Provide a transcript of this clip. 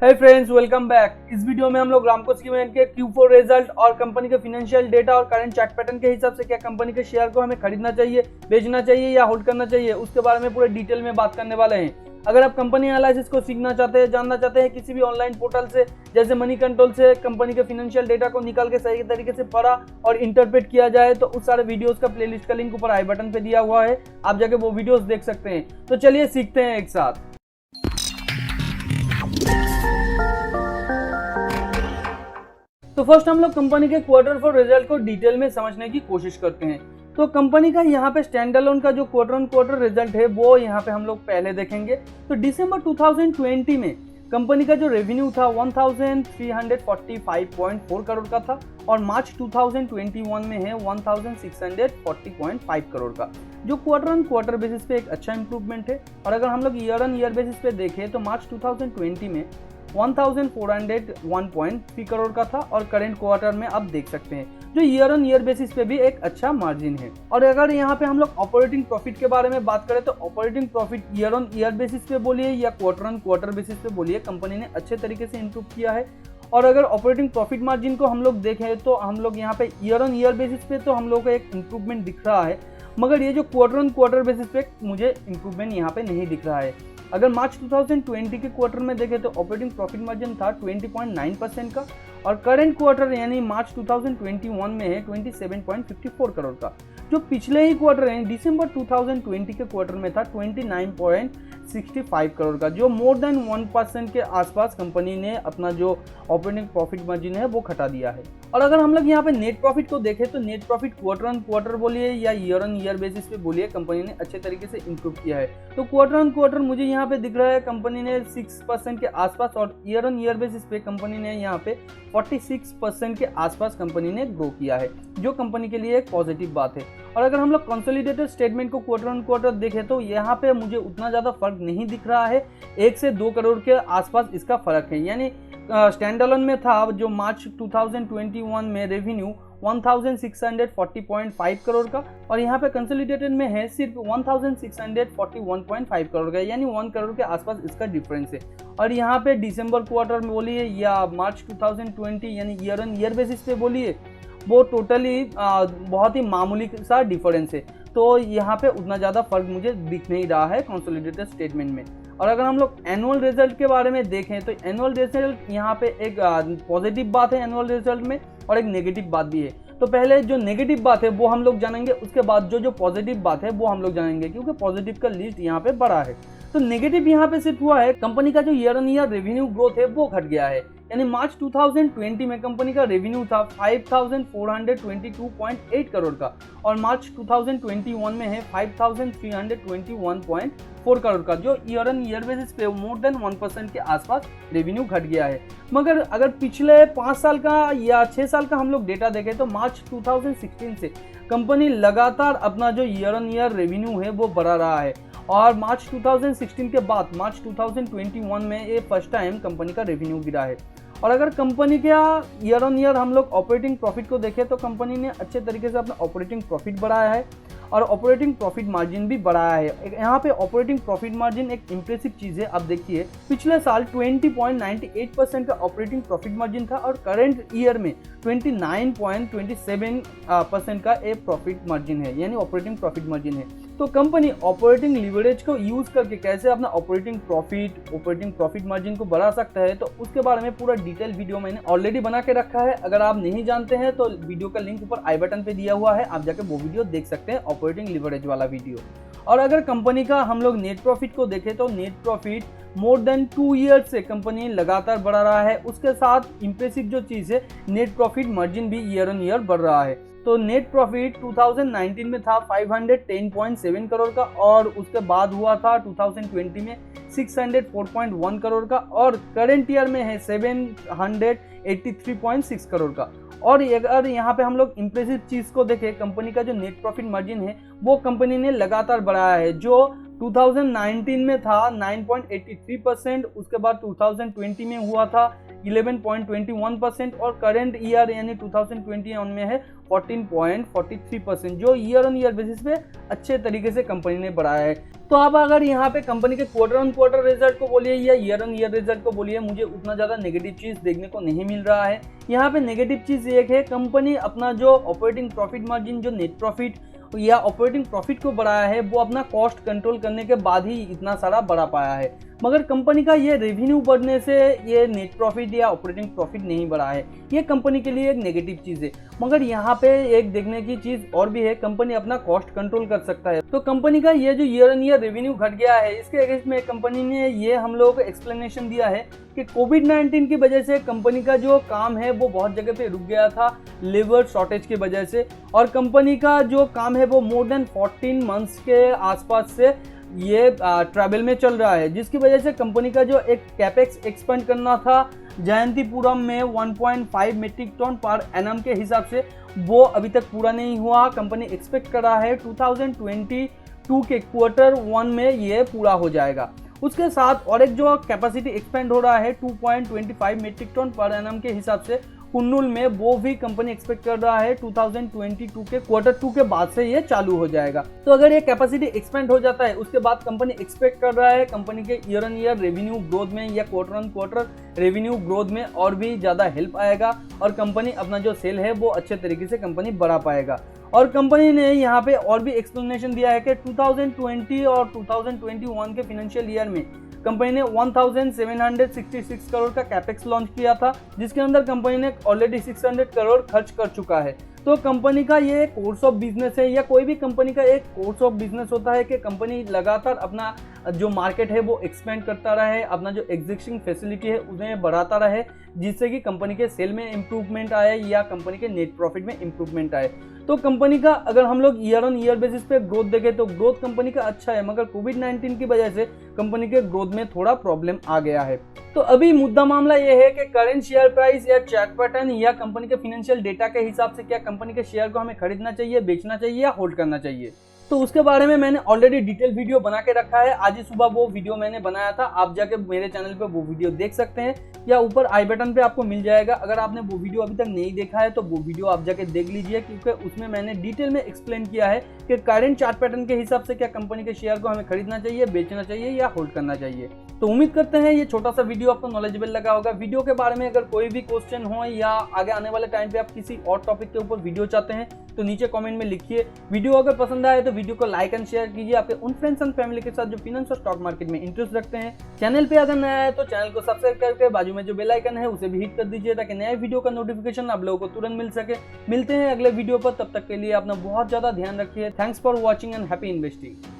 हे friends, welcome back. इस video में हम लोग रामको सीमेंट के Q4 रिजल्ट और कंपनी के फाइनेंशियल डेटा और करंट चार्ट पैटर्न के हिसाब से क्या कंपनी के शेयर को हमें खरीदना चाहिए, बेचना चाहिए या होल्ड करना चाहिए, उसके बारे में पूरे डिटेल में बात करने वाले हैं। अगर आप कंपनी एनालिसिस को सीखना चाहते हैं, जानना चाहते हैं किसी भी ऑनलाइन पोर्टल से जैसे मनी कंट्रोल से कंपनी के फाइनेंशियल डेटा को निकाल के सही तरीके से पढ़ा और इंटरप्रेट किया जाए, तो उस सारे वीडियोस का प्लेलिस्ट का लिंक ऊपर आई बटन पे दिया हुआ है, आप जाके वो वीडियोस देख सकते हैं। तो चलिए सीखते हैं एक साथ। तो फर्स्ट हम लोग कंपनी के क्वार्टर 4 रिजल्ट को डिटेल में समझने की कोशिश करते हैं। तो कंपनी का यहाँ पे स्टैंड अलोन का जो क्वार्टर ऑन क्वार्टर रिजल्ट है वो यहाँ पे हम लोग पहले देखेंगे। तो दिसंबर 2020 में कंपनी का जो रेवेन्यू था 1345.4 करोड़ का था और मार्च 2021 में है 1640.5 करोड़ का, जो क्वार्टर ऑन क्वार्टर बेसिस पे एक अच्छा इंप्रूवमेंट है। और अगर हम लोग ईयर ऑन ईयर बेसिस पे देखें तो मार्च 2020 में 1401.3 करोड़ का था और करेंट क्वार्टर में आप देख सकते हैं जो ईयर ऑन ईयर बेसिस पे भी एक अच्छा मार्जिन है। और अगर यहाँ पे हम लोग ऑपरेटिंग प्रॉफिट के बारे में बात करें तो operating profit year on year basis पे बोलिए या क्वार्टर ऑन क्वार्टर बेसिस पे बोलिए, कंपनी ने अच्छे तरीके से इंप्रूव किया है। और अगर ऑपरेटिंग प्रॉफिट मार्जिन को हम लोग देखें तो हम लोग यहाँ पे ईयर ऑन ईयर बेसिस पे तो हम लोग का एक इम्प्रूवमेंट दिख रहा है, मगर ये जो क्वार्टर ऑन क्वार्टर बेसिस पे मुझे इम्प्रूवमेंट यहाँ पे नहीं दिख रहा है। अगर मार्च 2020 के क्वार्टर में देखें तो ऑपरेटिंग प्रॉफिट मार्जिन था 20.9% का और करंट क्वार्टर यानी मार्च 2021 में है 27.54 करोड़ का, जो पिछले ही क्वार्टर है दिसंबर 2020 के क्वार्टर में था 29.65 करोड़ का, जो मोर देन 1% के आसपास कंपनी ने अपना जो ऑपरेटिंग प्रॉफिट मार्जिन है वो घटा दिया है। और अगर हम लोग यहाँ पे नेट प्रॉफिट को देखें तो net profit quarter on quarter बोलिए या ईयर ऑन ईयर बेसिस पे बोलिए, कंपनी ने अच्छे तरीके से इंप्रूव किया है। तो क्वार्टर ऑन क्वार्टर मुझे यहाँ पे दिख रहा है कंपनी ने 6% के आसपास और ईयर ऑन ईयर बेसिस पे कंपनी ने यहाँ पे 46% के आसपास कंपनी ने ग्रो किया है, जो कंपनी के लिए एक पॉजिटिव बात है। और अगर हम लोग कंसोलिडेटेड स्टेटमेंट को क्वार्टर ऑन क्वार्टर देखें तो यहाँ पे मुझे उतना ज़्यादा फर्क नहीं दिख रहा है, 1 से 2 करोड़ के आसपास इसका फर्क है। यानी स्टैंड अलोन में था जो मार्च 2021 में रेवेन्यू 1640.5 करोड़ का और यहाँ पे कंसोलिडेटेड में है सिर्फ 1641.5 करोड़ का, यानी 1 करोड़ के आसपास इसका डिफरेंस है। और यहाँ पे दिसंबर क्वार्टर में बोलिए या मार्च 2020 यानी ईयर ऑन ईयर बेसिस पे बोलिए, वो टोटली बहुत ही मामूली सा डिफरेंस है। तो यहाँ पे उतना ज़्यादा फर्क मुझे दिख नहीं रहा है कंसोलिडेटेड स्टेटमेंट में। और अगर हम लोग एनुअल रिजल्ट के बारे में देखें तो एनुअल रिजल्ट यहाँ पे एक पॉजिटिव बात है एनुअल रिजल्ट में और एक नेगेटिव बात भी है। तो पहले जो नेगेटिव बात है वो हम लोग जानेंगे, उसके बाद जो पॉजिटिव बात है वो हम लोग जानेंगे, क्योंकि पॉजिटिव का लिस्ट यहाँ पे बड़ा है। तो नेगेटिव यहाँ पे सिर्फ हुआ है कंपनी का जो year on year revenue growth है वो घट गया है। यानी मार्च 2020 में कंपनी का रेवेन्यू था 5422.8 करोड़ का और मार्च 2021 में है 5321.4 करोड़ का, जो ईयर ऑन ईयर बेसिस पे मोर देन 1% के आसपास रेवेन्यू घट गया है। मगर अगर पिछले 5 साल का या 6 साल का हम लोग डेटा देखें तो मार्च 2016 से कंपनी लगातार अपना जो ईयर ऑन ईयर रेवेन्यू है वो बढ़ा रहा है और मार्च 2016 के बाद मार्च 2021 में ये फर्स्ट टाइम कंपनी का रेवेन्यू गिरा है। और अगर कंपनी का ईयर ऑन ईयर हम लोग ऑपरेटिंग प्रॉफिट को देखें तो कंपनी ने अच्छे तरीके से अपना ऑपरेटिंग प्रॉफिट बढ़ाया है और ऑपरेटिंग प्रॉफिट मार्जिन भी बढ़ाया है। यहाँ पे ऑपरेटिंग प्रॉफिट मार्जिन एक इम्प्रेसिव चीज़ है। आप देखिए पिछले साल 20.98% का ऑपरेटिंग प्रॉफिट मार्जिन था और करंट ईयर में 29.27% का एक प्रॉफिट मार्जिन है, यानी ऑपरेटिंग प्रॉफिट मार्जिन है। तो कंपनी ऑपरेटिंग लिवरेज को यूज करके कैसे अपना ऑपरेटिंग प्रॉफिट मार्जिन को बढ़ा सकता है, तो उसके बारे में पूरा डिटेल वीडियो मैंने ऑलरेडी बना के रखा है। अगर आप नहीं जानते हैं तो वीडियो का लिंक ऊपर आई बटन पे दिया हुआ है, आप जाके वो वीडियो देख सकते हैं, ऑपरेटिंग लिवरेज वाला वीडियो। और अगर कंपनी का हम लोग नेट प्रॉफिट को देखें तो net profit more than 2 years से कंपनी लगातार बढ़ा रहा है। उसके साथ इंप्रेसिव जो चीज़ है नेट प्रॉफिट मार्जिन भी ईयर ऑन ईयर बढ़ रहा है। तो नेट प्रॉफिट 2019 में था 510.7 करोड़ का और उसके बाद हुआ था 2020 में 604.1 करोड़ का और करंट ईयर में है 783.6 करोड़ का। और अगर यहाँ पे हम लोग इंप्रेसिव चीज़ को देखें, कंपनी का जो नेट प्रॉफिट मार्जिन है वो कंपनी ने लगातार बढ़ाया है, जो 2019 में था 9.83%, उसके बाद 2020 में हुआ था 11.21% और करंट ईयर यानी 2021 में है 14.43%, जो ईयर ऑन ईयर बेसिस पे अच्छे तरीके से कंपनी ने बढ़ाया है। तो अब अगर यहाँ पे कंपनी के क्वार्टर ऑन क्वार्टर रिजल्ट को बोलिए या ईयर ऑन ईयर रिजल्ट को बोलिए, मुझे उतना ज़्यादा नेगेटिव चीज़ देखने को नहीं मिल रहा है। यहाँ पे नेगेटिव चीज़ एक है, कंपनी अपना जो ऑपरेटिंग प्रॉफिट मार्जिन, जो नेट प्रॉफिट या ऑपरेटिंग प्रॉफिट को बढ़ाया है, वो अपना कॉस्ट कंट्रोल करने के बाद ही इतना सारा बढ़ा पाया है। मगर कंपनी का ये रेवेन्यू बढ़ने से ये नेट प्रॉफिट या ऑपरेटिंग प्रॉफिट नहीं बढ़ा है, ये कंपनी के लिए एक नेगेटिव चीज़ है। मगर यहाँ पे एक देखने की चीज़ और भी है, कंपनी अपना कॉस्ट कंट्रोल कर सकता है। तो कंपनी का ये जो ईयर ऑन ईयर रेवेन्यू घट गया है, इसके अगेंस्ट में कंपनी ने ये हम लोगों को एक्सप्लेनेशन दिया है कि कोविड-19 की वजह से कंपनी का जो काम है वो बहुत जगह पे रुक गया था लेबर शॉर्टेज की वजह से, और कंपनी का जो काम है वो मोर देन 14 मंथ्स के आसपास से ये ट्रैवल में चल रहा है, जिसकी वजह से कंपनी का जो एक कैपेक्स एक्सपेंड करना था जयंतीपुरम में 1.5 मीट्रिक टन पर एनम के हिसाब से, वो अभी तक पूरा नहीं हुआ। कंपनी एक्सपेक्ट कर रहा है 2022 के क्वार्टर 1 में ये पूरा हो जाएगा। उसके साथ और एक जो कैपेसिटी एक्सपेंड हो रहा है 2.25 मीट्रिक टन पर एनम के हिसाब से कुन्नूल में, वो भी कंपनी एक्सपेक्ट कर रहा है 2022 के क्वार्टर 2 के बाद से ये चालू हो जाएगा। तो अगर ये कैपेसिटी एक्सपेंड हो जाता है, उसके बाद कंपनी एक्सपेक्ट कर रहा है कंपनी के year on year revenue growth में या quarter on quarter revenue growth में और भी ज़्यादा हेल्प आएगा, और कंपनी अपना जो सेल है वो अच्छे तरीके से कंपनी बढ़ा पाएगा। और कंपनी ने यहाँ पे और भी एक्सप्लेनेशन दिया है कि 2020 और 2021 के फाइनेंशियल ईयर में कंपनी ने 1766 करोड़ का कैपेक्स लॉन्च किया था, जिसके अंदर कंपनी ने ऑलरेडी 600 करोड़ खर्च कर चुका है। तो कंपनी का ये कोर्स ऑफ बिजनेस है, या कोई भी कंपनी का एक कोर्स ऑफ बिजनेस होता है कि कंपनी लगातार अपना जो मार्केट है वो एक्सपेंड करता रहे, अपना जो एग्जिस्टिंग फैसिलिटी है उन्हें बढ़ाता रहे, जिससे कि कंपनी के सेल में इंप्रूवमेंट आए या कंपनी के नेट प्रॉफिट में इंप्रूवमेंट आए। तो कंपनी का अगर हम लोग ईयर ऑन ईयर बेसिस पे ग्रोथ देखें तो ग्रोथ कंपनी का अच्छा है, मगर कोविड-19 की वजह से कंपनी के ग्रोथ में थोड़ा प्रॉब्लम आ गया है। तो अभी मुद्दा मामला ये है कि करंट शेयर प्राइस या चार्ट पैटर्न या कंपनी के फाइनेंशियल डेटा के हिसाब से क्या कंपनी के शेयर को हमें खरीदना चाहिए, बेचना चाहिए या होल्ड करना चाहिए। तो उसके बारे में मैंने ऑलरेडी डिटेल वीडियो बना के रखा है। आज ही सुबह वो वीडियो मैंने बनाया था, आप जाके मेरे चैनल पे वो वीडियो देख सकते हैं, या ऊपर आई बटन पे आपको मिल जाएगा। अगर आपने वो वीडियो अभी तक नहीं देखा है तो वो वीडियो आप जाके देख लीजिए, क्योंकि उसमें मैंने डिटेल में एक्सप्लेन किया है कि करंट चार्ट पैटर्न के हिसाब से क्या कंपनी के शेयर को हमें खरीदना चाहिए, बेचना चाहिए या होल्ड करना चाहिए। तो उम्मीद करते हैं ये छोटा सा वीडियो आपको नॉलेजेबल लगा होगा। वीडियो के बारे में अगर कोई भी क्वेश्चन हो या आगे आने वाले टाइम पे आप किसी और टॉपिक के ऊपर वीडियो चाहते हैं तो नीचे कमेंट में लिखिए। वीडियो अगर पसंद आए तो वीडियो को लाइक एंड शेयर कीजिए आपके उन फ्रेंड्स एंड फैमिली के साथ जो फाइनेंस और स्टॉक मार्केट में इंटरेस्ट रखते हैं। चैनल पे अगर नया है तो चैनल को सब्सक्राइब करके बाजू में जो बेल आइकन है उसे भी हिट कर दीजिए, ताकि नए वीडियो का नोटिफिकेशन आप लोगों को तुरंत मिल सके। मिलते हैं अगले वीडियो पर, तब तक के लिए अपना बहुत ज्यादा ध्यान रखिए। Thanks for watching and happy investing.